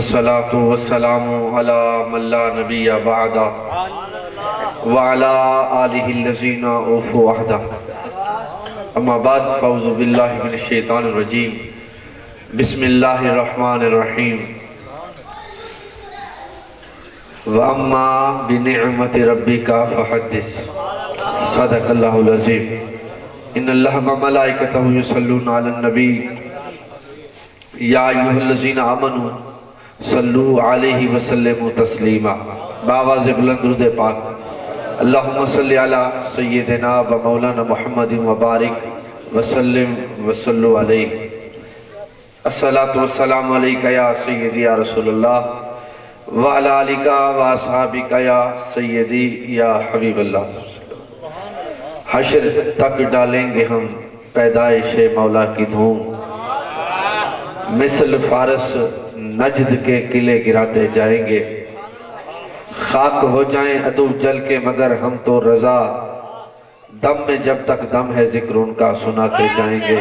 والصلاة والسلام على من لا نبي بعد وعلى آله الذين أوفوا عهدا اما بعد فاعوذ باللہ من الشیطان الرجیم بسم اللہ الرحمن الرحیم وَأَمَّا بِنِعْمَةِ رَبِّكَ فَحَدِّثْ صدق اللہ العظیم ان اللہ وملائکتہ یصلون علی النبی یا ایہا الذین آمنوا صلو علیہ وسلموا تسلیما بآواز بلند درود پاک اللہم صلی علی سیدنا و مولانا محمد وبارک وسلم وصلو علیہ الصلاة والسلام علیکہ یا سیدی یا رسول اللہ وعلی آلکہ و اصحابکہ یا سیدی یا حبیب اللہ حشر تک ڈالیں گے ہم پیدائش مولا کی دھوم مثل فارس نجد کے قلعے گراتے جائیں گے خاک ہو جائیں عدو جل کے مگر ہم تو رضا دم میں جب تک دم ہے ذکر ان کا سناتے جائیں گے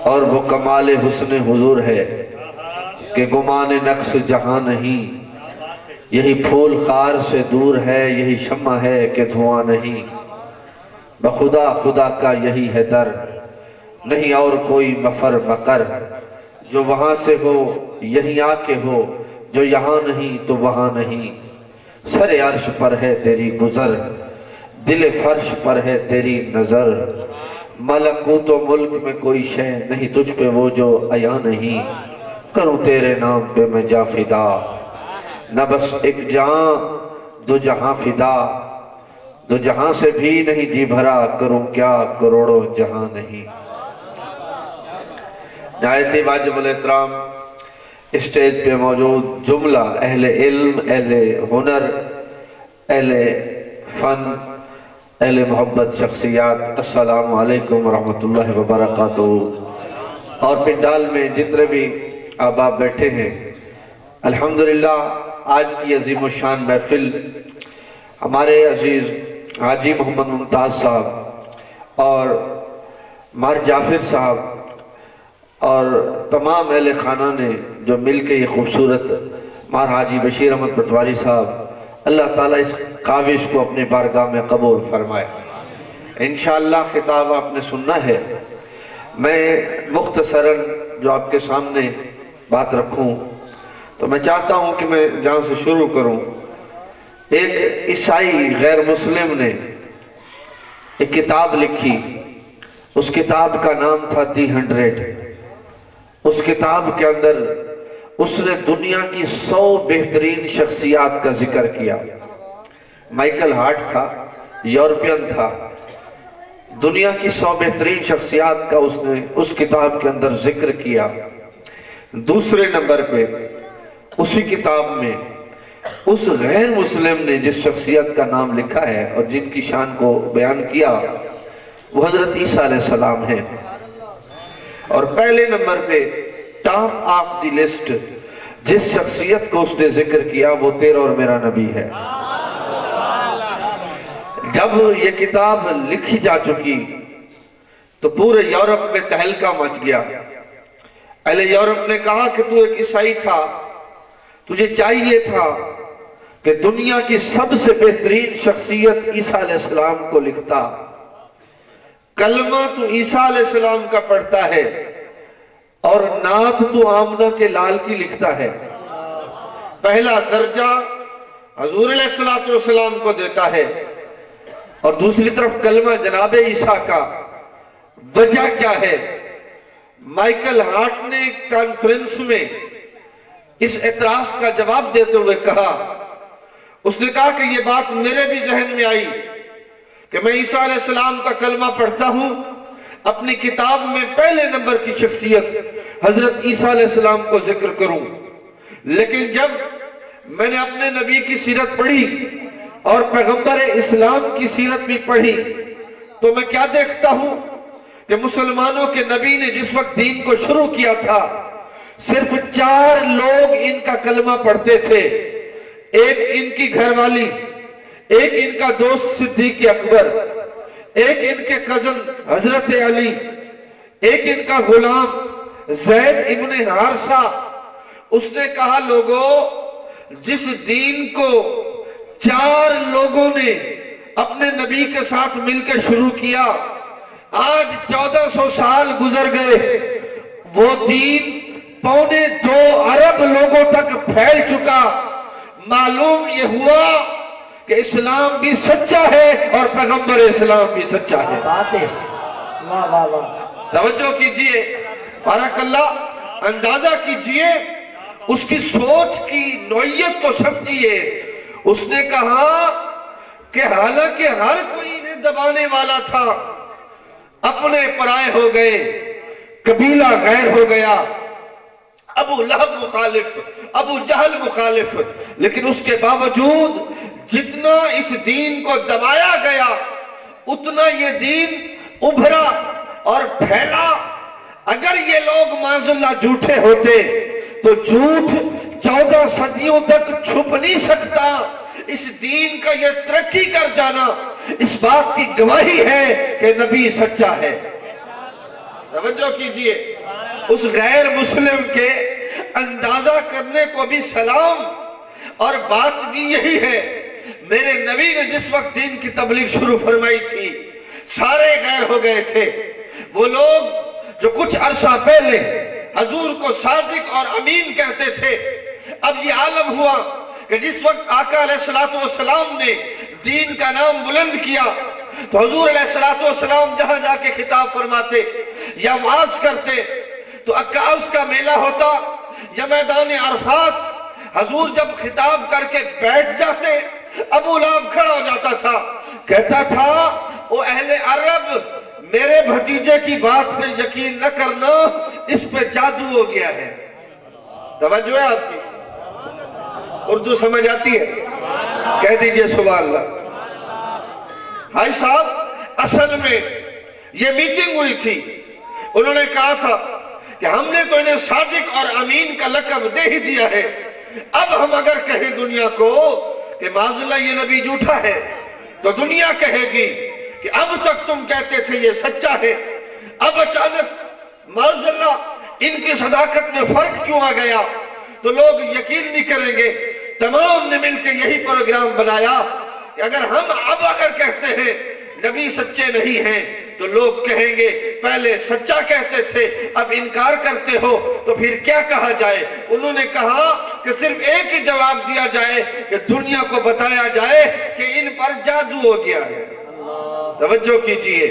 اور وہ کمال حسن حضور ہے کہ گمان نقص جہاں نہیں یہی پھول خار سے دور ہے یہی شمع ہے کہ دھواں نہیں بخدا خدا کا یہی ہے در نہیں اور کوئی مفر مقر جو وہاں سے ہو یہیں آ کے ہو جو یہاں نہیں تو وہاں نہیں سر عرش پر ہے تیری گزر دل فرش پر ہے تیری نظر ملکوت و ملک میں کوئی شے نہیں تجھ پہ وہ جو عیاں نہیں کروں تیرے نام پہ میں جا فدا نہ بس ایک جہاں دو جہاں فدا دو جہاں سے بھی نہیں جی بھرا کروں کیا کروڑوں جہاں نہیں نہایت ہی واجب الاحترام اسٹیج پہ موجود جملہ اہل علم اہل ہنر اہل فن اہل محبت شخصیات السلام علیکم ورحمۃ اللہ وبرکاتہ اور پنڈال میں جتنے بھی آباب بیٹھے ہیں الحمدللہ آج کی عظیم الشان محفل ہمارے عزیز حاجی محمد ممتاز صاحب اور مار جعفر صاحب اور تمام اہل خانہ نے جو مل کے یہ خوبصورت مار حاجی بشیر احمد پٹواری صاحب اللہ تعالیٰ اس کاوش کو اپنے بارگاہ میں قبول فرمائے انشاءاللہ خطاب آپ نے سننا ہے میں مختصراً جو آپ کے سامنے بات رکھوں تو میں چاہتا ہوں کہ میں جہاں سے شروع کروں ایک عیسائی غیر مسلم نے ایک کتاب لکھی اس کتاب کا نام تھا دی 100 اس کتاب کے اندر اس نے دنیا کی 100 بہترین شخصیات کا ذکر کیا مائیکل ہارٹ تھا یورپین تھا دنیا کی 100 بہترین شخصیات کا اس نے اس کتاب کے اندر ذکر کیا دوسرے نمبر پہ اسی کتاب میں اس غیر مسلم نے جس شخصیت کا نام لکھا ہے اور جن کی شان کو بیان کیا وہ حضرت عیسیٰ علیہ السلام ہیں اور پہلے نمبر پہ ٹاپ آف دی لسٹ جس شخصیت کو اس نے ذکر کیا وہ تیرا اور میرا نبی ہے جب یہ کتاب لکھی جا چکی تو پورے یورپ میں تہلکہ مچ گیا اہل یورپ نے کہا کہ تو ایک عیسائی تھا تجھے چاہیے تھا کہ دنیا کی سب سے بہترین شخصیت عیسیٰ علیہ السلام کو لکھتا کلمہ تو عیسیٰ علیہ السلام کا پڑھتا ہے اور نعت تو آمنہ کے لال کی لکھتا ہے پہلا درجہ حضور علیہ السلام کو دیتا ہے اور دوسری طرف کلمہ جناب عیسیٰ کا وجہ کیا ہے مائیکل ہارٹ نے کانفرنس میں اس اعتراض کا جواب دیتے ہوئے کہا اس نے کہا کہ یہ بات میرے بھی ذہن میں آئی کہ میں عیسیٰ علیہ السلام کا کلمہ پڑھتا ہوں اپنی کتاب میں پہلے نمبر کی شخصیت حضرت عیسیٰ علیہ السلام کو ذکر کروں لیکن جب میں نے اپنے نبی کی سیرت پڑھی اور پیغمبر اسلام کی سیرت بھی پڑھی تو میں کیا دیکھتا ہوں کہ مسلمانوں کے نبی نے جس وقت دین کو شروع کیا تھا صرف 4 لوگ ان کا کلمہ پڑھتے تھے ایک ان کی گھر والی ایک ان کا دوست صدیق اکبر ایک ان کے کزن حضرت علی ایک ان کا غلام زید ابن حارثہ، اس نے کہا لوگوں، جس دین کو 4 لوگوں نے اپنے نبی کے ساتھ مل کے شروع کیا، آج 1400 سال گزر گئے، وہ دین 2.25 ارب لوگوں تک پھیل چکا۔ معلوم یہ ہوا کہ اسلام بھی سچا ہے اور پیغمبر اسلام بھی سچا ہے۔ توجہ کیجئے، بارک اللہ، اندازہ کیجئے، اس کی سوچ کی نوعیت کو سمجھئے۔ اس نے کہا کہ حالانکہ ہر کوئی انہیں دبانے والا تھا، اپنے پرائے ہو گئے، قبیلہ غیر ہو گیا، ابو لہب مخالف، ابو جہل مخالف، لیکن اس کے باوجود جتنا اس دین کو دبایا گیا اتنا یہ دین ابھرا اور پھیلا۔ اگر یہ لوگ معاذ اللہ جھوٹے ہوتے تو جھوٹ 14 صدیوں تک چھپ نہیں سکتا۔ اس دین کا یہ ترقی کر جانا اس بات کی گواہی ہے کہ نبی سچا ہے۔ توجہ کیجئے، اس غیر مسلم کے اندازہ کرنے کو بھی سلام، اور بات بھی یہی ہے۔ میرے نبی نے جس وقت دین کی تبلیغ شروع فرمائی تھی، سارے غیر ہو گئے تھے۔ وہ لوگ جو کچھ عرصہ پہلے حضور کو صادق اور امین کہتے تھے، اب یہ عالم ہوا کہ جس وقت آقا علیہ السلام نے دین کا نام بلند کیا تو حضور علیہ السلام جہاں جا کے خطاب فرماتے یا وعظ کرتے تو عکاظ کا میلہ ہوتا یا میدان عرفات، حضور جب خطاب کر کے بیٹھ جاتے، ابو لہب کھڑا ہو جاتا تھا، کہتا تھا او اہل عرب، میرے بھتیجے کی بات پہ یقین نہ کرنا، اس پہ جادو ہو گیا ہے۔ توجہ ہے آپ کی؟ اردو سمجھ آتی ہے؟ کہہ دیجئے سبحان اللہ۔ بھائی صاحب، اصل میں یہ میٹنگ ہوئی تھی، انہوں نے کہا تھا کہ ہم نے تو انہیں صادق اور امین کا لقب دے ہی دیا ہے، اب ہم اگر کہیں دنیا کو کہ معاذ اللہ یہ نبی جھوٹا ہے تو دنیا کہے گی کہ اب تک تم کہتے تھے یہ سچا ہے، اب اچانک معاذ اللہ ان کی صداقت میں فرق کیوں آ گیا، تو لوگ یقین نہیں کریں گے۔ تمام نے مل کے یہی پروگرام بنایا کہ اگر ہم اب اگر کہتے ہیں نبی سچے نہیں ہیں تو لوگ کہیں گے پہلے سچا کہتے تھے اب انکار کرتے ہو تو پھر کیا کہا جائے۔ انہوں نے کہا کہ صرف ایک ہی جواب دیا جائے کہ دنیا کو بتایا جائے کہ ان پر جادو ہو گیا ہے۔ توجہ کیجئے،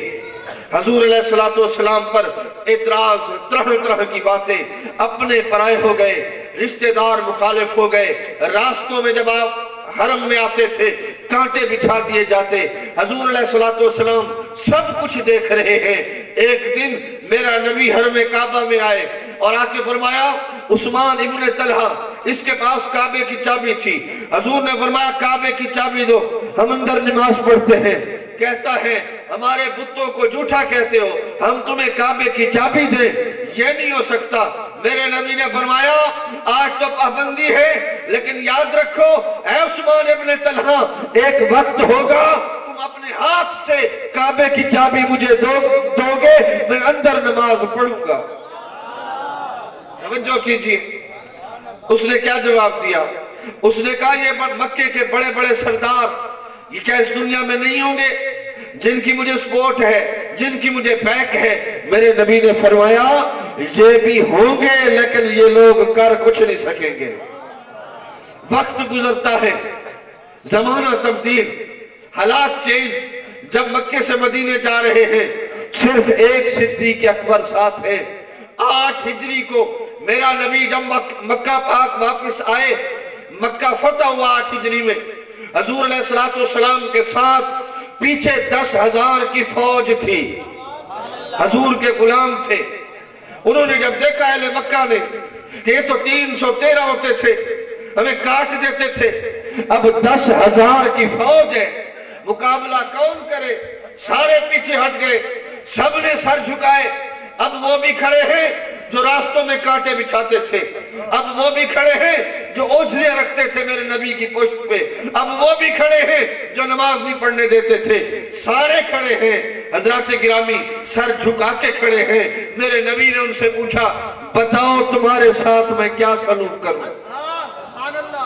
حضور علیہ السلام پر اعتراض، طرح کی باتیں، اپنے پرائے ہو گئے، رشتہ دار مخالف ہو گئے، راستوں میں جب آپ حرم میں آتے تھے کانٹے بچھا دیے جاتے۔ حضور علیہ السلام سب کچھ دیکھ رہے ہیں۔ ایک دن میرا نبی حرم کعبہ میں آئے اور آ کے فرمایا عثمان ابن طلحہ، اس کے پاس کعبے کی چابی تھی، حضور نے فرمایا کعبے کی چابی دو، ہم اندر نماز پڑھتے ہیں۔ کہتا ہے ہمارے بتوں کو جھوٹا کہتے ہو، ہم تمہیں کعبے کی چابی دیں، یہ نہیں ہو سکتا۔ میرے نبی نے فرمایا آج تو پابندی ہے لیکن یاد رکھو اے عثمان ابن طلحہ، ایک وقت ہوگا تم اپنے ہاتھ سے کعبے کی چابی مجھے دو گے، میں اندر نماز پڑھوں گا۔ توجہ کیجئے، اس نے کیا جواب دیا؟ اس نے کہا یہ مکے کے بڑے بڑے سردار یہ کیا اس دنیا میں نہیں ہوں گے جن کی مجھے سپورٹ ہے، جن کی مجھے بیک ہے؟ میرے نبی نے فرمایا یہ بھی ہوں گے لیکن یہ لوگ کر کچھ نہیں سکیں گے۔ وقت گزرتا ہے، زمانہ تبدیل، حالات چینج۔ جب مکے سے مدینے جا رہے ہیں صرف ایک صدیق اکبر ساتھ ہے۔ 8 ہجری کو میرا نبی جب مکہ پاک واپس آئے، مکہ فتح ہوا 8 ہجری میں، حضور علیہ السلام کے ساتھ پیچھے 10,000 کی فوج تھی، حضور کے غلام تھے۔ انہوں نے جب دیکھا اہل مکہ نے کہ یہ تو 313 ہوتے تھے، ہمیں کاٹ دیتے تھے، اب 10,000 کی فوج ہے، مقابلہ کون کرے؟ سارے پیچھے ہٹ گئے، سب نے سر جھکائے۔ اب وہ بھی کھڑے ہیں جو راستوں میں کانٹے بچھاتے تھے، اب وہ بھی کھڑے ہیں جو اوجھلے رکھتے تھے میرے نبی کی پشت پہ، اب وہ بھی کھڑے ہیں جو نماز نہیں پڑھنے دیتے تھے، سارے کھڑے ہیں۔ حضرات گرامی سر جھکا کے کھڑے ہیں. میرے نبی نے ان سے پوچھا بتاؤ تمہارے ساتھ میں کیا سلوک کروں.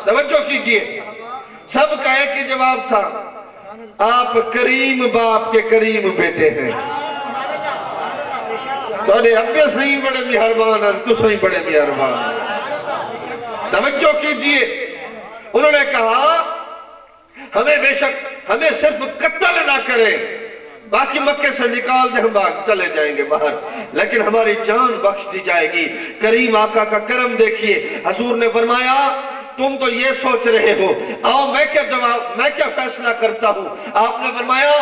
توجہ کیجئے, سب کا ایک ہی جواب تھا, آپ کریم باپ کے کریم بیٹے ہیں. تو ابے صحیح بڑے مہربان ہیں, تو صحیح بڑے مہربان. توجہ کیجئے, انہوں نے کہا ہمیں بے شک ہمیں صرف قتل نہ کرے, باقی مکے سے نکال دے, ہم چلے جائیں گے باہر, لیکن ہماری جان بخش دی جائے گی. کریم آقا کا کرم دیکھیے. حضور نے فرمایا تم تو یہ سوچ رہے ہو, آؤ میں کیا فیصلہ کرتا ہوں. آپ نے فرمایا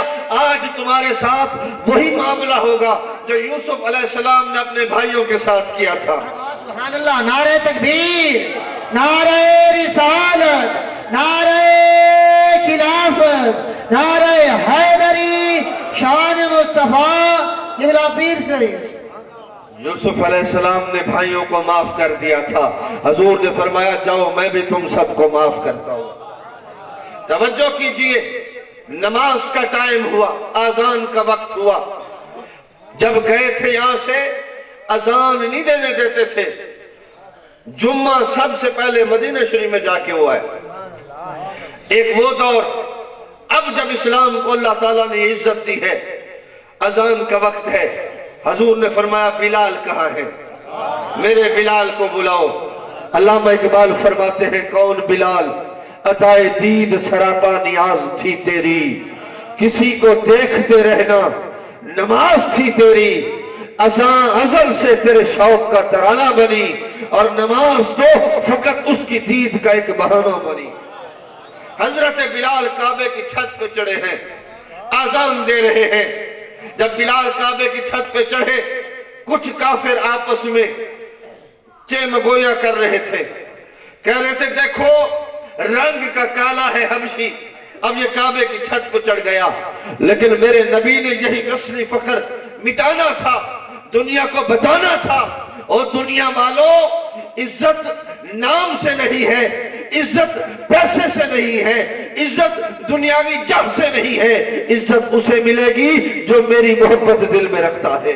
آج تمہارے ساتھ وہی معاملہ ہوگا جو یوسف علیہ السلام نے اپنے بھائیوں کے ساتھ کیا تھا. سبحان اللہ. نعرہ تکبیر, نعرہ رسالت, نعرہ خلافت, نعرہ حیدری, شان مصطفیٰ, قبلہ پیر شریف. یوسف علیہ السلام نے بھائیوں کو معاف کر دیا تھا. حضور نے فرمایا جاؤ میں بھی تم سب کو معاف کرتا ہوں. توجہ کیجئے, نماز کا ٹائم ہوا, اذان کا وقت ہوا. جب گئے تھے یہاں سے اذان نہیں دینے دیتے تھے. جمعہ سب سے پہلے مدینہ شریف میں جا کے ہوا ہے. ایک وہ دور, اب جب اسلام کو اللہ تعالیٰ نے عزت دی ہے, اذان کا وقت ہے. حضور نے فرمایا بلال کہاں ہے, میرے بلال کو بلاؤ. علامہ اقبال فرماتے ہیں کون بلال, عطائے دید سراپا نیاز تھی تیری, کسی کو دیکھتے رہنا نماز تھی تیری. ازل سے تیرے شوق کا ترانہ بنی, اور نماز تو فقط اس کی دید کا ایک بہانہ بنی. حضرت بلال کعبے کی چھت پہ چڑھے ہیں, اذان دے رہے ہیں. جب بلال کعبے کی چھت پہ چڑھے, کچھ کافر آپس میں چیمگویاں کر رہے تھے. کہہ رہے تھے دیکھو رنگ کا کالا ہے حبشی, اب یہ کعبے کی چھت پہ چڑھ گیا. لیکن میرے نبی نے یہی نسلی فخر مٹانا تھا, دنیا کو بتانا تھا. اور دنیا والوں عزت نام سے نہیں ہے, عزت پیسے سے نہیں ہے, عزت دنیاوی جہ سے نہیں ہے. عزت اسے ملے گی جو میری محبت دل میں رکھتا ہے.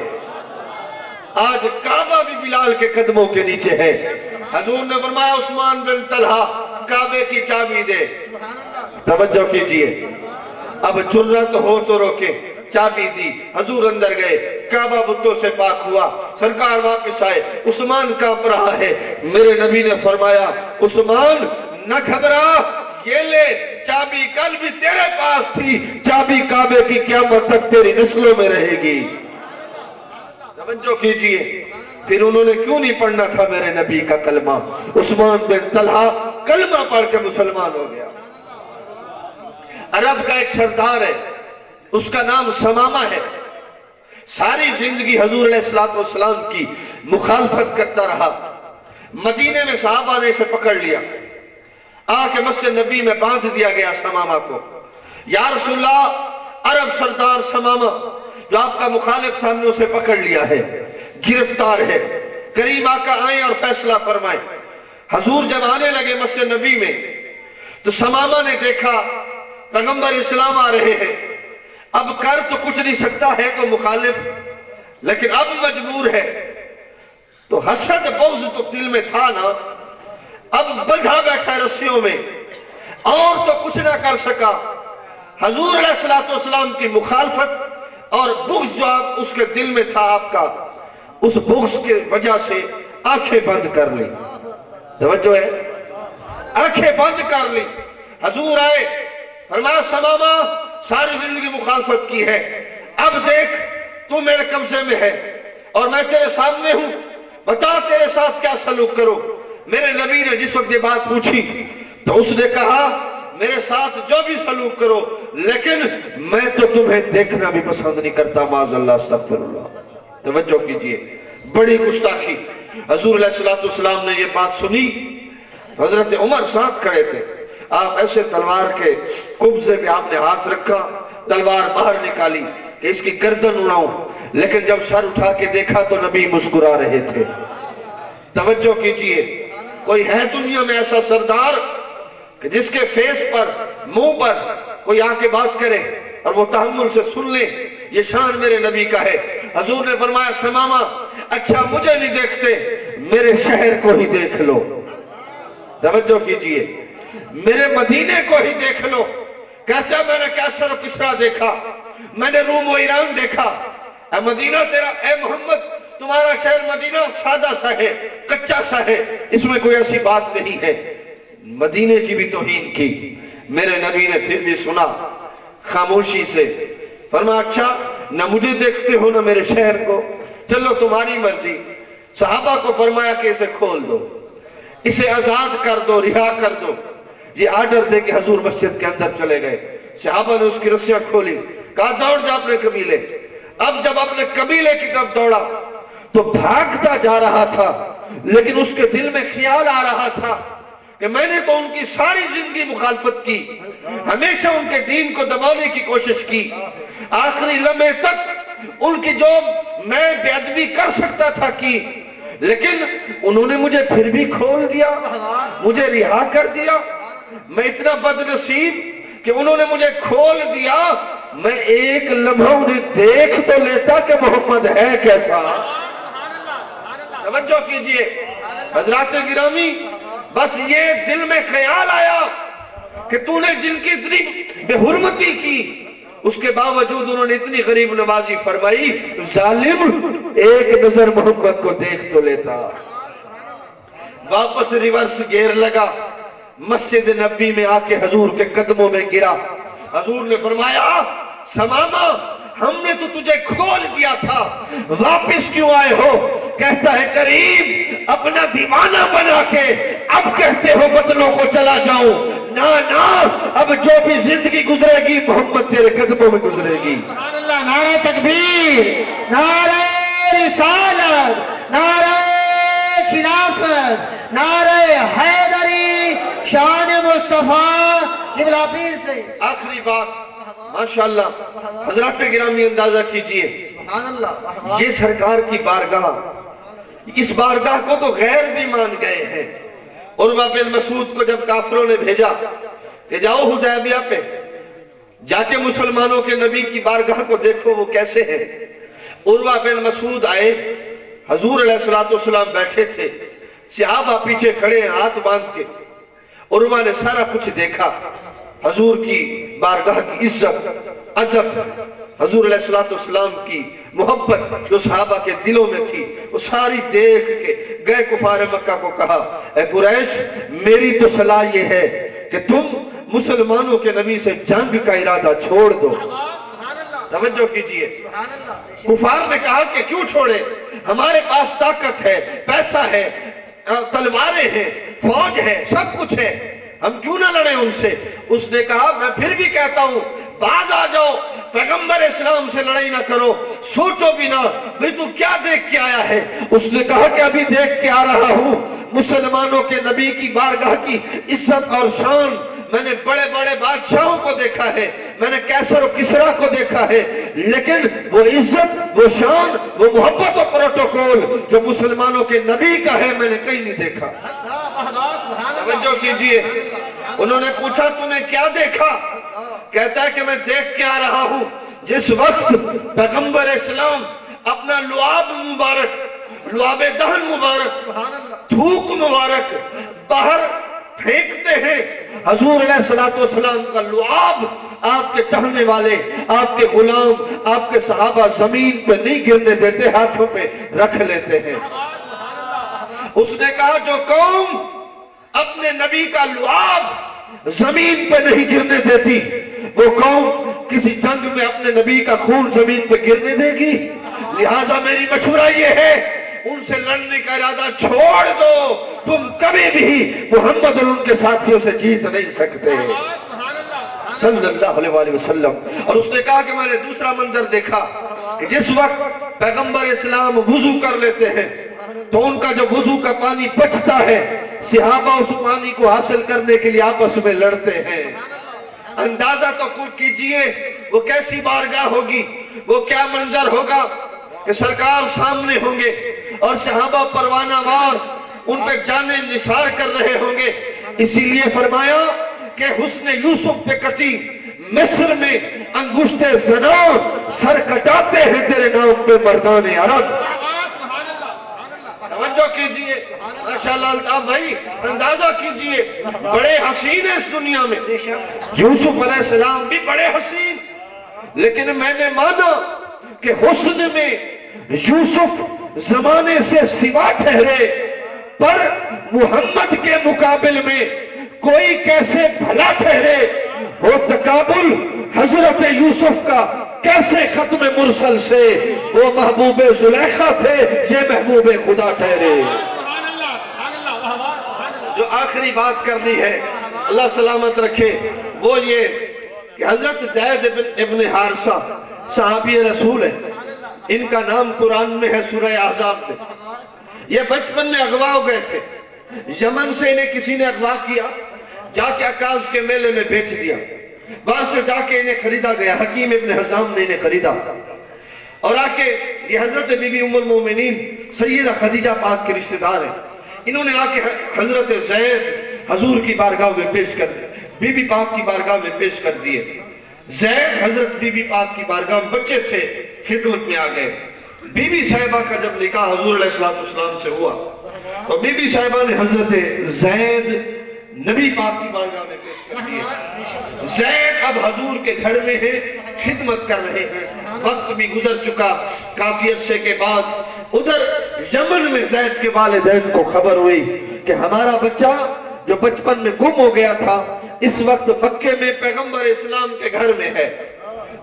آج کعبہ بھی بلال کے قدموں کے نیچے ہے. حضور نے فرمایا عثمان بن طلحہ کعبے کی چابی دے. توجہ کیجئے, اب جرت ہو تو روکے. چابی دی, حضور اندر گئے, کعبہ بتوں سے پاک ہوا. سرکار واپس آئے, عثمان کانپ رہا ہے. میرے نبی نے فرمایا عثمان نہ گھبرا, یہ لے چابی کل بھی تیرے پاس تھی, چابی کعبے کی قیامت تک تیری نسلوں میں رہے گی. توجہ کیجئے, پھر انہوں نے کیوں نہیں پڑھنا تھا میرے نبی کا کلمہ. عثمان بن طلحہ کلمہ پڑھ کے مسلمان ہو گیا. عرب کا ایک سردار ہے, اس کا نام سمامہ ہے. ساری زندگی حضور علیہ السلام کی مخالفت کرتا رہا. مدینے میں صحابہ نے اسے پکڑ لیا, آ کے مسجد نبی میں باندھ دیا گیا سمامہ کو. یا رسول اللہ عرب سردار سمامہ جو آپ کا مخالف تھا, ہم نے اسے پکڑ لیا ہے, گرفتار ہے, کریم آقا آئیں اور فیصلہ فرمائیں. حضور جب آنے لگے مسجد نبی میں تو سمامہ نے دیکھا پیغمبر اسلام آ رہے ہیں. اب کر تو کچھ نہیں سکتا ہے تو مخالف, لیکن اب مجبور ہے. تو حسد بغض تو دل میں تھا نا, اب بندھا بیٹھا رسیوں میں, اور تو کچھ نہ کر سکا. حضور علیہ السلام کی مخالفت اور بغض جو آپ اس کے دل میں تھا آپ کا, اس بغض کے وجہ سے آنکھیں بند کر لی. توجہ ہے, آنکھیں بند کر لی. حضور آئے, فرمایا سمامہ ساری زندگی مخالفت کی ہے, اب دیکھ تو میرے قبضے میں ہے اور میں تیرے سامنے ہوں, بتا تیرے ساتھ کیا سلوک کرو. میرے نبی نے جس وقت یہ بات پوچھی تو اس نے کہا میرے ساتھ جو بھی سلوک کرو, لیکن میں تو تمہیں دیکھنا بھی پسند نہیں کرتا. معاذ اللہ, استغفر اللہ. توجہ کیجئے, بڑی گستاخی. حضور علیہ السلام نے یہ بات سنی. حضرت عمر ساتھ کھڑے تھے, آپ ایسے تلوار کے قبضے پہ آپ نے ہاتھ رکھا, تلوار باہر نکالی کہ اس کی گردن اڑاؤں, لیکن جب سر اٹھا کے دیکھا تو نبی مسکرا رہے تھے. توجہ کیجئے, کوئی ہے دنیا میں ایسا سردار کہ جس کے فیس پر, منہ پر کوئی آ کے بات کرے اور وہ تحمل سے سن لے, یہ شان میرے نبی کا ہے۔ حضور نے فرمایا سماما اچھا مجھے نہیں دیکھتے، میرے شہر کو ہی دیکھ لو، توجہ کیجئے، میرے مدینے کو ہی دیکھ لو۔ کہتا ہے میں نے کیسر و کسرا دیکھا، میں نے روم و ایران دیکھا، اے مدینہ تیرا، اے محمد تمہارا شہر مدینہ سادہ سا ہے، کچا سا ہے، اس میں کوئی ایسی بات نہیں ہے۔ مدینے کی بھی توہین کی، میرے نبی نے پھر بھی سنا خاموشی سے، فرمایا اچھا نہ مجھے دیکھتے ہو نہ میرے شہر کو، چلو تمہاری مرضی۔ صحابہ کو فرمایا کہ اسے کھول دو، اسے آزاد کر دو، رہا کر دو۔ یہ آرڈر دے کہ حضور مسجد کے اندر چلے گئے۔ صحابہ نے اس کی رسیاں کھولی، کہا دوڑ جا اپنے قبیلے۔ اب جب اپنے قبیلے کی طرف دوڑا تو بھاگتا جا رہا تھا، لیکن اس کے دل میں خیال آ رہا تھا کہ میں نے تو ان کی ساری زندگی مخالفت کی، ہمیشہ ان کے دین کو دبانے کی کوشش کی، آخری لمحے تک ان کی جو میں بے ادبی کر سکتا تھا کی، لیکن انہوں نے مجھے پھر بھی کھول دیا، مجھے رہا کر دیا۔ میں اتنا بد نصیب کہ انہوں نے مجھے کھول دیا، میں ایک لمحہ انہیں دیکھ تو لیتا کہ محمد ہے کیسا۔ توجہ کیجئے حضرات گرامی، بس یہ دل میں خیال آیا کہ تو نے جن کی اتنی بے حرمتی کی، اس کے باوجود انہوں نے اتنی غریب نوازی فرمائی، ظالم ایک نظر محمد کو دیکھ تو لیتا۔ واپس ریورس گیئر لگا، مسجد نبی میں آ کے حضور کے قدموں میں گرا۔ حضور نے فرمایا سماما ہم نے تو تجھے کھول دیا تھا، واپس کیوں آئے ہو؟ کہتا ہے کریم اپنا دیوانہ بنا کے اب کہتے ہو بدلوں کو چلا جاؤں؟ نا نا، اب جو بھی زندگی گزرے گی محمد تیرے قدموں میں گزرے گی۔ سبحان اللہ، نعرہ تکبیر، نعرہ رسالت، نعرہ خلافت، نعرہ حیدری، شان مصطفیٰ قبلہ پیر سے۔ آخری بات ماشاءاللہ حضرات گرامی اندازہ کیجئے، سبحان اللہ، یہ سرکار کی بارگاہ، اس بارگاہ کو تو غیر بھی مان گئے ہیں۔ عروہ بن مسعود کو جب کافروں نے بھیجا کہ جاؤ حدیبیہ پہ جا کے مسلمانوں کے نبی کی بارگاہ کو دیکھو وہ کیسے ہے، عروہ بن مسعود آئے، حضور علیہ السلام بیٹھے تھے، صحابہ پیچھے کھڑے ہیں ہاتھ باندھ کے۔ عروہ نے سارا کچھ دیکھا، حضور کی بارگاہ کی عزت، ادب، حضور علیہ السلام کی محبت جو صحابہ کے دلوں میں تھی، وہ ساری دیکھ کے گئے کفار مکہ کو کہا اے قریش میری تو صلاح یہ ہے کہ تم مسلمانوں کے نبی سے جنگ کا ارادہ چھوڑ دو۔ توجہ کیجئے، کفار نے کہا کہ کیوں چھوڑے، ہمارے پاس طاقت ہے، پیسہ ہے، تلواریں ہیں، فوج ہے، سب کچھ ہے، ہم کیوں نہ لڑیں ان سے۔ اس نے کہا میں پھر بھی کہتا ہوں بعد آ جاؤ، پیغمبر اسلام سے لڑائی نہ کرو، سوچو بھی نہ، بھئی تو کیا دیکھ کے آیا ہے؟ اس نے کہا کہ ابھی دیکھ کے آ رہا ہوں مسلمانوں کے نبی کی بارگاہ کی عزت اور شان۔ میں نے بڑے بڑے بادشاہوں کو دیکھا ہے، میں نے کیسر و کسرا کو دیکھا ہے، لیکن وہ عزت، وہ شان، وہ محبت و پروٹوکول جو مسلمانوں کے نبی کا ہے میں نے کہیں نہیں دیکھا۔ توجہ کیجئے، انہوں نے پوچھا تو نے کیا دیکھا؟ کہتا ہے کہ میں دیکھ کے آ رہا ہوں جس وقت پیغمبر اسلام اپنا لعاب مبارک، لعاب دہن مبارک، تھوک مبارک باہر پھینکتے ہیں، حضور علیہ السلام کا لعاب آپ کے چاہنے والے، آپ کے غلام، آپ کے صحابہ زمین پہ نہیں گرنے دیتے، ہاتھوں پہ رکھ لیتے ہیں۔ اس نے کہا جو قوم اپنے نبی کا لعاب زمین پہ نہیں گرنے دیتی، وہ قوم کسی جنگ میں اپنے نبی کا خون زمین پہ گرنے دے گی؟ لہٰذا میری مشورہ یہ ہے ان سے لڑنے کا ارادہ چھوڑ دو، تم کبھی بھی محمد اور ان کے ساتھیوں سے جیت نہیں سکتے صلی اللہ علیہ وآلہ وسلم۔ اور اس نے کہا کہ میں نے دوسرا منظر دیکھا کہ جس وقت پیغمبر اسلام وضو کر لیتے ہیں تو ان کا جو وضو کا پانی بچتا ہے، صحابہ اس پانی کو حاصل کرنے کے لیے آپس میں لڑتے ہیں۔ اندازہ تو کیجئے وہ کیسی بارگاہ ہوگی، وہ کیا منظر ہوگا کہ سرکار سامنے ہوں گے اور صحابہ پروانہ وار ان پہ جانیں نثار کر رہے ہوں گے۔ اسی لیے فرمایا کہ حسن یوسف پہ کٹی مصر میں انگشتے زنان سر کٹاتے ہیں تیرے نام پہ مردان عرب. توجہ کیجئے ماشاءاللہ الطاف بھائی، اندازہ کیجئے بڑے حسین ہیں اس دنیا میں. یوسف علیہ السلام بھی بڑے حسین، لیکن میں نے مانا کہ حسن میں یوسف زمانے سے سوا ٹھہرے، پر محمد کے مقابل میں کوئی کیسے بھلا ٹھہرے. وہ تقابل حضرت یوسف کا کیسے ختم مرسل سے، وہ محبوب زلیخا تھے، یہ محبوب خدا ٹھہرے. جو آخری بات کرنی ہے اللہ سلامت رکھے وہ یہ کہ حضرت زید ابن حارثہ صحابی رسول ہے. ان کا نام قرآن میں ہے سورہ احزاب میں. یہ بچپن میں اغوا ہو گئے تھے. یمن سے انہیں کسی نے اغوا کیا، جا کے عکاظ کے میلے میں بیچ دیا. وہاں سے جا کے انہیں خریدا گیا. حکیم ابن حزام نے انہیں خریدا اور آ کے یہ حضرت بی بی ام المومنین سیدہ خدیجہ پاک کے رشتہ دار ہیں. انہوں نے آ کے حضرت زید حضور کی بارگاہ میں پیش کر دیے، بی بی پاک کی بارگاہ میں پیش کر دیے. زید حضرت بی بی پاک کی بارگاہ میں بچے تھے، خدمت میں آ گئے. بی بی صاحبہ کا جب نکاح حضور علیہ السلام سے ہوا تو بی بی صاحبہ نے حضرت زید نبی پاک کی بارگاہ میں پیش کر دیے. زید اب حضور کے گھر میں ہے، خدمت کر رہے ہیں. وقت بھی گزر چکا کافی عرصے کے بعد. ادھر یمن میں زید کے والدین کو خبر ہوئی کہ ہمارا بچہ جو بچپن میں گم ہو گیا تھا اس وقت مکے میں پیغمبر اسلام کے گھر میں ہے.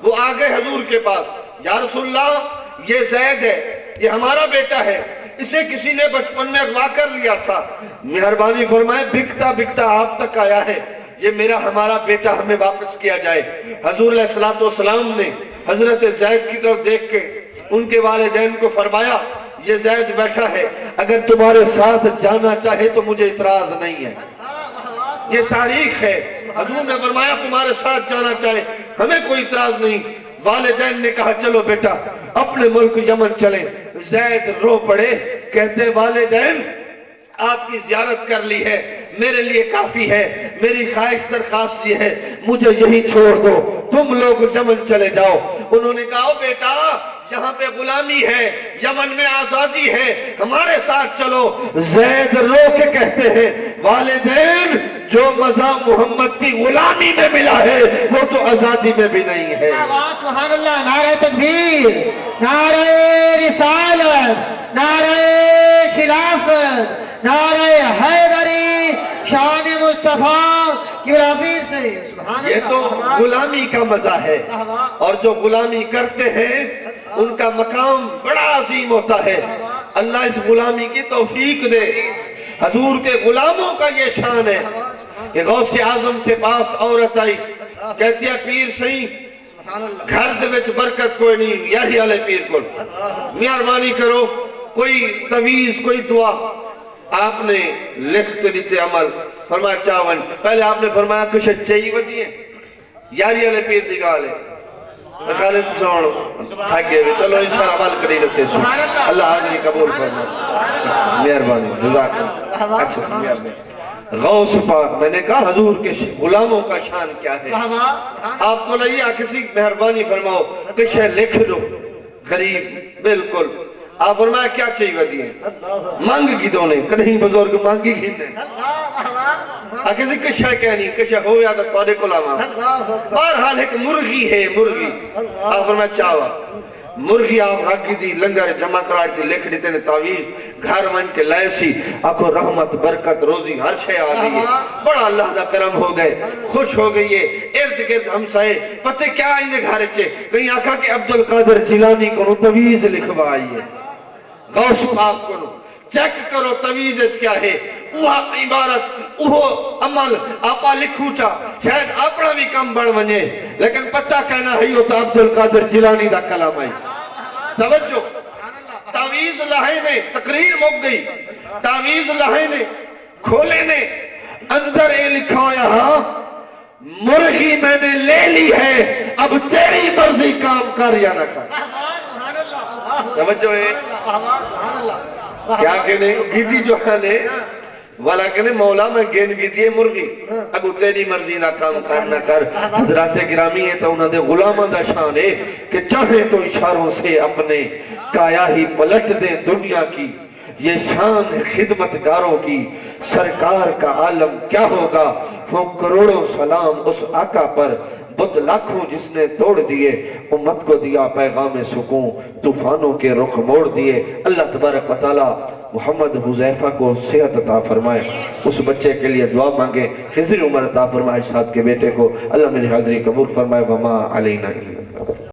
وہ آگئے حضور کے پاس، یا رسول اللہ یہ زید ہے، یہ ہمارا بیٹا ہے، اسے کسی نے بچپن میں اغوا کر لیا تھا. مہربانی فرمائے بکتا بکتا آپ تک آیا ہے، یہ ہمارا بیٹا ہمیں واپس کیا جائے. حضور علیہ السلام نے حضرت زید کی طرف دیکھ کے ان کے والدین کو فرمایا یہ زید بیٹھا ہے، اگر تمہارے ساتھ جانا چاہے تو مجھے اعتراض نہیں ہے. یہ تاریخ ہے. حضور نے فرمایا تمہارے ساتھ جانا چاہے ہمیں کوئی اعتراض نہیں. والدین نے کہا چلو بیٹا اپنے ملک یمن چلیں. زید رو پڑے، کہتے والدین آپ کی زیارت کر لی ہے، میرے لیے کافی ہے. میری خواہش درخواست یہ ہے مجھے یہی چھوڑ دو، تم لوگ یمن چلے جاؤ. انہوں نے کہا بیٹا یہاں پہ غلامی ہے، یمن میں آزادی ہے، ہمارے ساتھ چلو. زید رو کے کہتے ہیں والدین جو مزہ محمد کی غلامی میں ملا ہے وہ تو آزادی میں بھی نہیں ہے. سبحان اللہ. نعرہ تکبیر، نعرہ رسالت، نعرہ خلافت، نعرہ حیدری، شان مصطفیٰ کی برابر سے. یہ تو غلامی کا مزہ ہے، اور جو غلامی کرتے ہیں ان کا مقام بڑا عظیم ہوتا ہے. اللہ اس غلامی کی توفیق دے. حضور کے غلاموں کا یہ شان ہے کہ غوث اعظم کے پاس عورت آئی، کہتی ہے پیر سہی گھر دے وچ برکت کوئی نہیں، یہی والے پیر کو مہربانی کرو کوئی تویز کوئی دعا. آپ نے لکھت دیتے عمل فرمایا چاون. پہلے آپ نے فرمایا کہ سچائی ودی ہے یاری والے پیر دی گال ہے. خالد سون تھاکے وی چلو انشاءاللہ عمل کری رسے. اللہ حاضری قبول فرمائے. مہربانی جزاک اللہ. اچھا مہربانی. غوث پاک میں نے کہا حضور کے غلاموں کا شان کیا ہے. آپ کو لئیے کسی مہربانی فرماؤ کچھ لکھ دو غریب بالکل. آپ فرمایا کیا چاہیے ودی ہے مانگ کی دونے کہیں بزرگ مانگی گی نہیں. کسی کشہ کہنی کشہ ہو یا تو توڑے کو لاما. بہرحال ایک مرغی ہے مرغی. آپ فرمایا چاہوا مرغی آپ رکھی دی لنگر جمع کراڑ تھی لکھ دیتے نے تعویز گھر من کے لائے سی. آنکھو رحمت برکت روزی ہر شے آ گئی ہے. بڑا اللہ دا کرم ہو گئے، خوش ہو گئی ہے. ارد گرد ہمسائے پتے کیا آئیں گھر چے کہیں آکھا کہ عبدالقادر جیلانی کو تویز لکھوائی ہے. غوث پاک کو چیک کرو تویز کیا ہے. اوہ عبارت اوہ عمل آپا لکھو چا شاید اپنا بھی کم بڑھ ونجے لیکن پتہ کہنا ہے یہ تو عبدالقادر جیلانی دا کلام ہے. توجہ تعویز لہے نے تقریر مک گئی. تعویز لہے نے کھولے نے اندر اے لکھا یہاں مرغی میں نے لے لی ہے اب تیری مرضی کام کر یا نہ کر. توجہ ہے کیا کہنے گیدی جو ہے نے والا کہنے مولا میں گین کی دیئے مرغی اگو تیری مرضی نہ کام کرنا کر حضرات گرامی ہے تو انہوں نے غلامہ دا شان ہے کہ چاہے تو اشاروں سے اپنے کایا ہی پلٹ دیں دنیا کی یہ شان ہے خدمتگاروں کی سرکار کا عالم کیا ہوگا وہ کروڑوں سلام اس آقا پر بت لاکھوں جس نے توڑ دیے امت کو دیا پیغام سکون طوفانوں کے رخ موڑ دیے اللہ تبارک و تعالی محمد حذیفہ کو صحت عطا فرمائے اس بچے کے لیے دعا مانگے خضر عمر عطا فرمائے صاحب کے بیٹے کو اللہ میری حاضری قبول فرمائے وما علینا